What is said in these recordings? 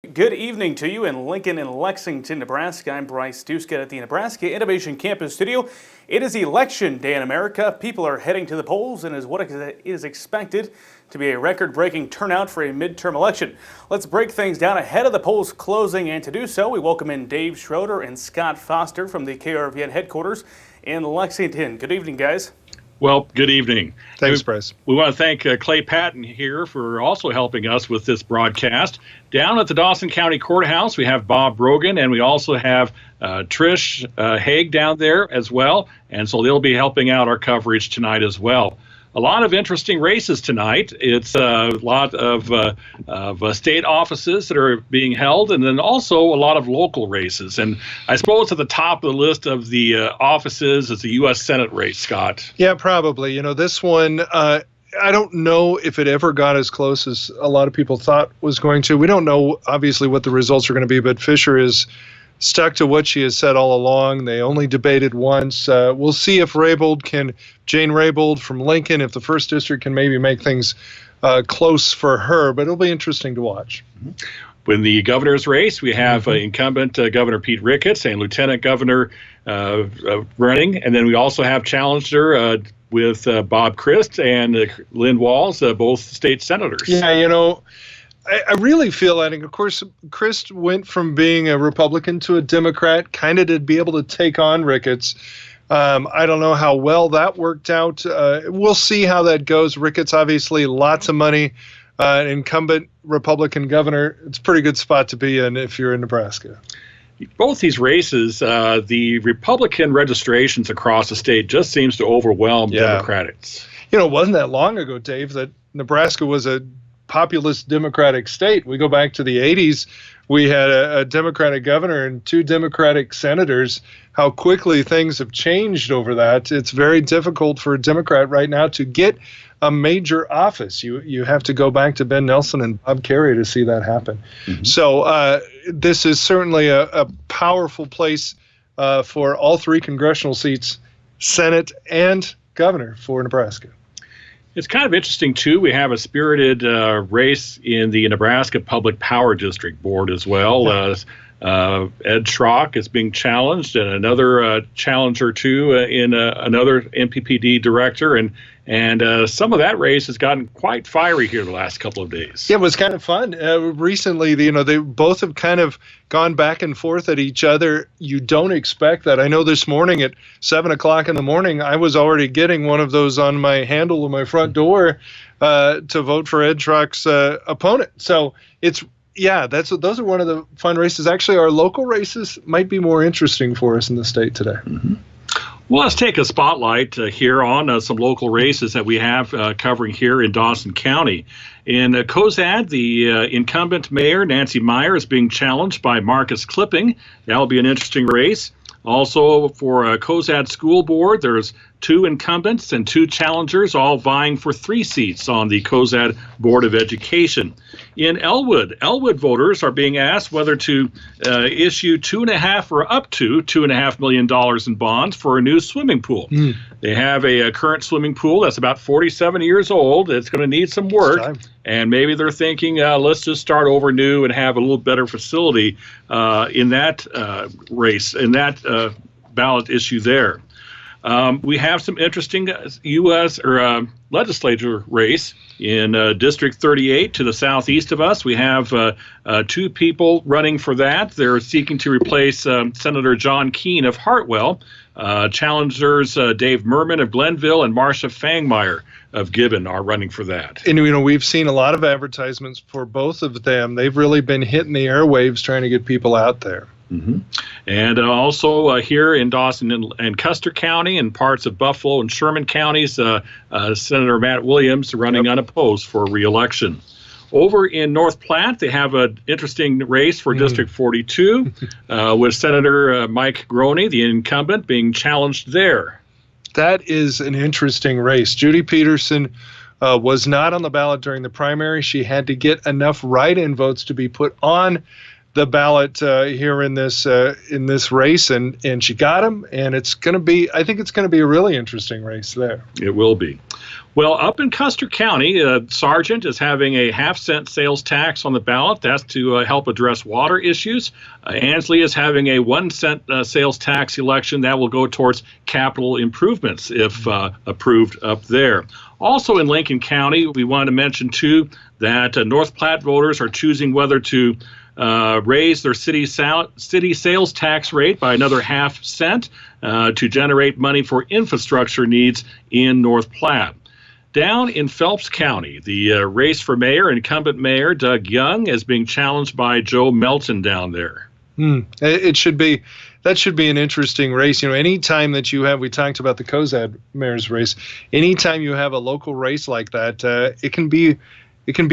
Good evening to you in Lincoln and Lexington, Nebraska. I'm Bryce Duskett at the Nebraska Innovation Campus Studio. It is election day in America. People are heading to the polls and is what is expected to be a record-breaking turnout for a midterm election. Let's break things down ahead of the polls closing, and to do so, we welcome in Dave Schroeder and Scott Foster from the KRVN headquarters in Lexington. Good evening, guys. Well, good evening. Thanks, Bryce. We want to thank Clay Patton here for also helping us with this broadcast. Down at the Dawson County Courthouse, we have Bob Brogan, and we also have Trish Haig down there as well. And so they'll be helping out our coverage tonight as well. A lot of interesting races tonight. It's a lot of state offices that are being held, and then also a lot of local races. And I suppose at the top of the list of the offices is the U.S. Senate race, Scott. Yeah, probably. You know, this one, I don't know if it ever got as close as a lot of people thought was going to. We don't know, obviously, what the results are going to be, but Fisher is stuck to what she has said all along. They only debated once. We'll see if Jane Raybould from Lincoln, if the 1st District can maybe make things close for her, but it'll be interesting to watch. In the governor's race, we have incumbent Governor Pete Ricketts and Lieutenant Governor running, and then we also have challenger with Bob Christ and Lynn Walls, both state senators. Yeah, you know, I really feel that, of course, Christ went from being a Republican to a Democrat, kind of to be able to take on Ricketts. I don't know how well that worked out. We'll see how that goes. Ricketts, obviously, lots of money. An incumbent Republican governor, it's a pretty good spot to be in if you're in Nebraska. Both these races, the Republican registrations across the state just seems to overwhelm Democrats. You know, it wasn't that long ago, Dave, that Nebraska was a populist Democratic state. We go back to the 80s. We had a Democratic governor and 2 Democratic senators. How quickly things have changed over that. It's very difficult for a Democrat right now to get a major office. You have to go back to Ben Nelson and Bob Kerrey to see that happen. So this is certainly a powerful place for all 3 congressional seats, Senate and governor for Nebraska. It's kind of interesting, too. We have a spirited race in the Nebraska Public Power District Board as well. Ed Schrock is being challenged, and another challenger, too, in another NPPD director. And some of that race has gotten quite fiery here the last couple of days. Yeah, it was kind of fun. Recently, they both have kind of gone back and forth at each other. You don't expect that. I know this morning at 7 o'clock in the morning, I was already getting one of those on my handle of my front door to vote for Ed Schrock's opponent. So those are one of the fun races. Actually, our local races might be more interesting for us in the state today. Well, let's take a spotlight here on some local races that we have covering here in Dawson County. In Cozad, the incumbent mayor, Nancy Meyer, is being challenged by Marcus Clipping. That'll be an interesting race. Also, for Cozad School Board, there's 2 incumbents and 2 challengers, all vying for 3 seats on the Cozad Board of Education. In Elwood voters are being asked whether to issue $2.5 or up to $2.5 million in bonds for a new swimming pool. They have a current swimming pool that's about 47 years old. It's going to need some work, and maybe they're thinking, let's just start over new and have a little better facility in that race, in that ballot issue there. We have some interesting U.S. or legislature race in District 38 to the southeast of us. We have 2 people running for that. They're seeking to replace Senator John Keene of Hartwell. Challengers Dave Merman of Glenville and Marcia Fangmeyer of Gibbon are running for that. And, we've seen a lot of advertisements for both of them. They've really been hitting the airwaves trying to get people out there. And also here in Dawson and Custer County and parts of Buffalo and Sherman counties, Senator Matt Williams running unopposed for re-election. Over in North Platte, they have an interesting race for District 42 with Senator Mike Groney, the incumbent, being challenged there. That is an interesting race. Judy Peterson was not on the ballot during the primary. She had to get enough write-in votes to be put on the ballot here in this race, and she got him, and I think it's going to be a really interesting race there. It will be. Well, up in Custer County, Sargent is having a half-cent sales tax on the ballot. That's to help address water issues. Ansley is having a 1-cent sales tax election that will go towards capital improvements if approved up there. Also in Lincoln County, we want to mention, too, that North Platte voters are choosing whether to raise their city sales tax rate by another half-cent to generate money for infrastructure needs in North Platte. Down in Phelps County, the race for mayor, incumbent mayor Doug Young is being challenged by Joe Melton down there. That should be an interesting race. Anytime that you have, we talked about the Cozad mayor's race, anytime you have a local race like that, it can be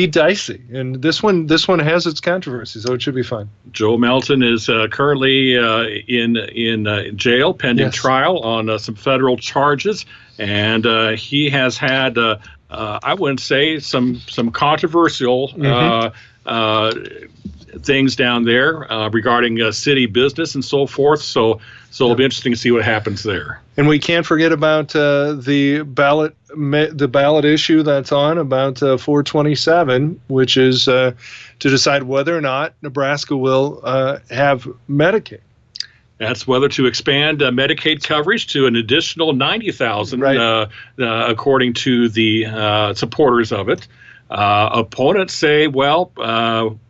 dicey, and this one has its controversy, so it should be fun. Joe Melton is currently in jail pending trial on some federal charges, and he has had I wouldn't say some controversial things down there regarding city business and so forth. So it'll be interesting to see what happens there. And we can't forget about the ballot issue that's on about 427, which is to decide whether or not Nebraska will have Medicaid. That's whether to expand Medicaid coverage to an additional 90,000, according to the supporters of it. Opponents say, well,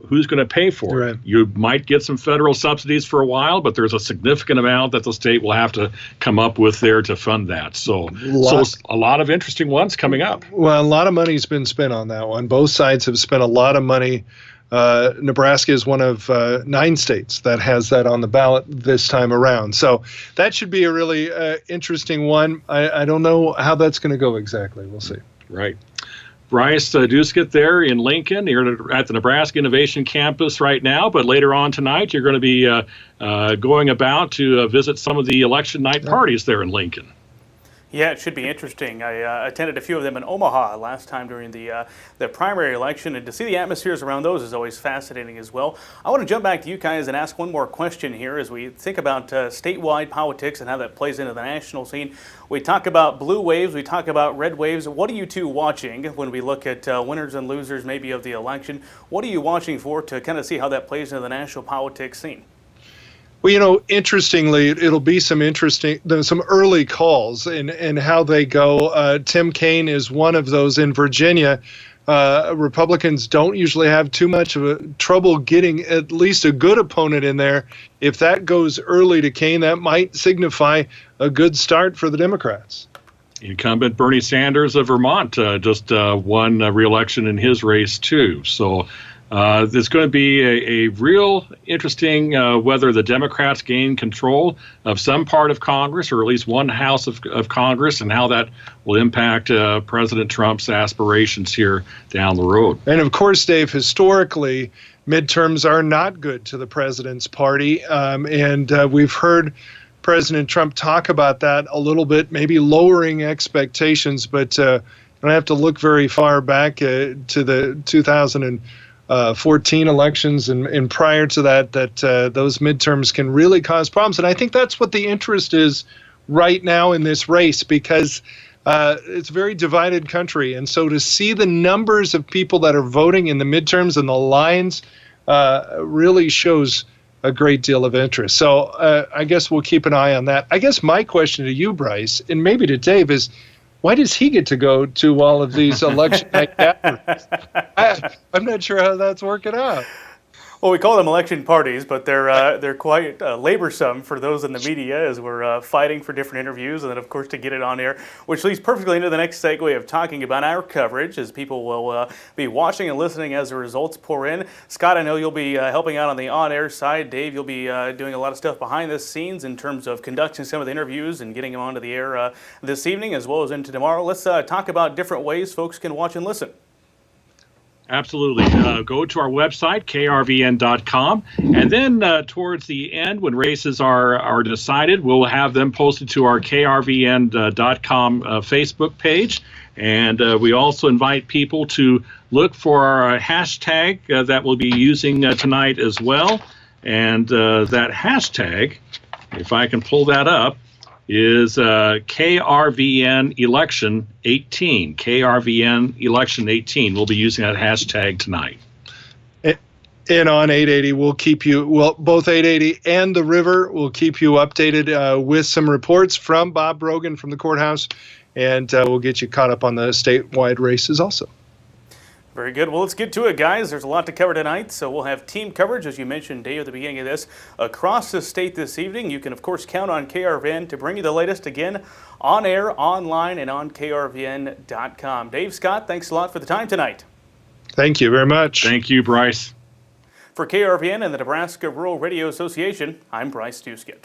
who's going to pay for it? Right. You might get some federal subsidies for a while, but there's a significant amount that the state will have to come up with there to fund that. So a lot of interesting ones coming up. Well, a lot of money's been spent on that one. Both sides have spent a lot of money. Nebraska is one of 9 states that has that on the ballot this time around. So that should be a really interesting one. I don't know how that's going to go exactly. We'll see. Right. Bryce Duskett there in Lincoln. You're at the Nebraska Innovation Campus right now, but later on tonight you're going to be going about to visit some of the election night parties there in Lincoln. Yeah, it should be interesting. I attended a few of them in Omaha last time during the primary election, and to see the atmospheres around those is always fascinating as well. I want to jump back to you guys and ask one more question here as we think about statewide politics and how that plays into the national scene. We talk about blue waves, we talk about red waves. What are you two watching when we look at winners and losers maybe of the election? What are you watching for to kind of see how that plays into the national politics scene? Well, interestingly, it'll be some early calls and how they go. Tim Kaine is one of those in Virginia. Republicans don't usually have too much of a trouble getting at least a good opponent in there. If that goes early to Kaine, that might signify a good start for the Democrats. Incumbent Bernie Sanders of Vermont just won re-election in his race, too. So there's going to be a real interesting whether the Democrats gain control of some part of Congress, or at least one house of Congress, and how that will impact President Trump's aspirations here down the road. And of course, Dave, historically, midterms are not good to the president's party. And we've heard President Trump talk about that a little bit, maybe lowering expectations, but you don't have to look very far back to the 2014 elections and prior to that those midterms can really cause problems. And I think that's what the interest is right now in this race, because it's a very divided country. And so to see the numbers of people that are voting in the midterms and the lines really shows a great deal of interest. So I guess we'll keep an eye on that. I guess my question to you, Bryce, and maybe to Dave, is why does he get to go to all of these election night gatherings? I'm not sure how that's working out. Well, we call them election parties, but they're quite laborsome for those in the media as we're fighting for different interviews, and then, of course, to get it on air, which leads perfectly into the next segue of talking about our coverage, as people will be watching and listening as the results pour in. Scott, I know you'll be helping out on the on-air side. Dave, you'll be doing a lot of stuff behind the scenes in terms of conducting some of the interviews and getting them onto the air this evening as well as into tomorrow. Let's talk about different ways folks can watch and listen. Absolutely. Go to our website, krvn.com, and then towards the end, when races are decided, we'll have them posted to our krvn.com Facebook page. And we also invite people to look for our hashtag that we'll be using tonight as well. And that hashtag, if I can pull that up, is KRVN Election 18. KRVN Election 18. We'll be using that hashtag tonight. And on 880, we'll keep you, well, both 880 and the River will keep you updated with some reports from Bob Brogan from the courthouse, and we'll get you caught up on the statewide races also. Very good. Well, let's get to it, guys. There's a lot to cover tonight, so we'll have team coverage, as you mentioned, Dave, at the beginning of this, across the state this evening. You can, of course, count on KRVN to bring you the latest, again, on air, online, and on KRVN.com. Dave, Scott, thanks a lot for the time tonight. Thank you very much. Thank you, Bryce. For KRVN and the Nebraska Rural Radio Association, I'm Bryce Duskett.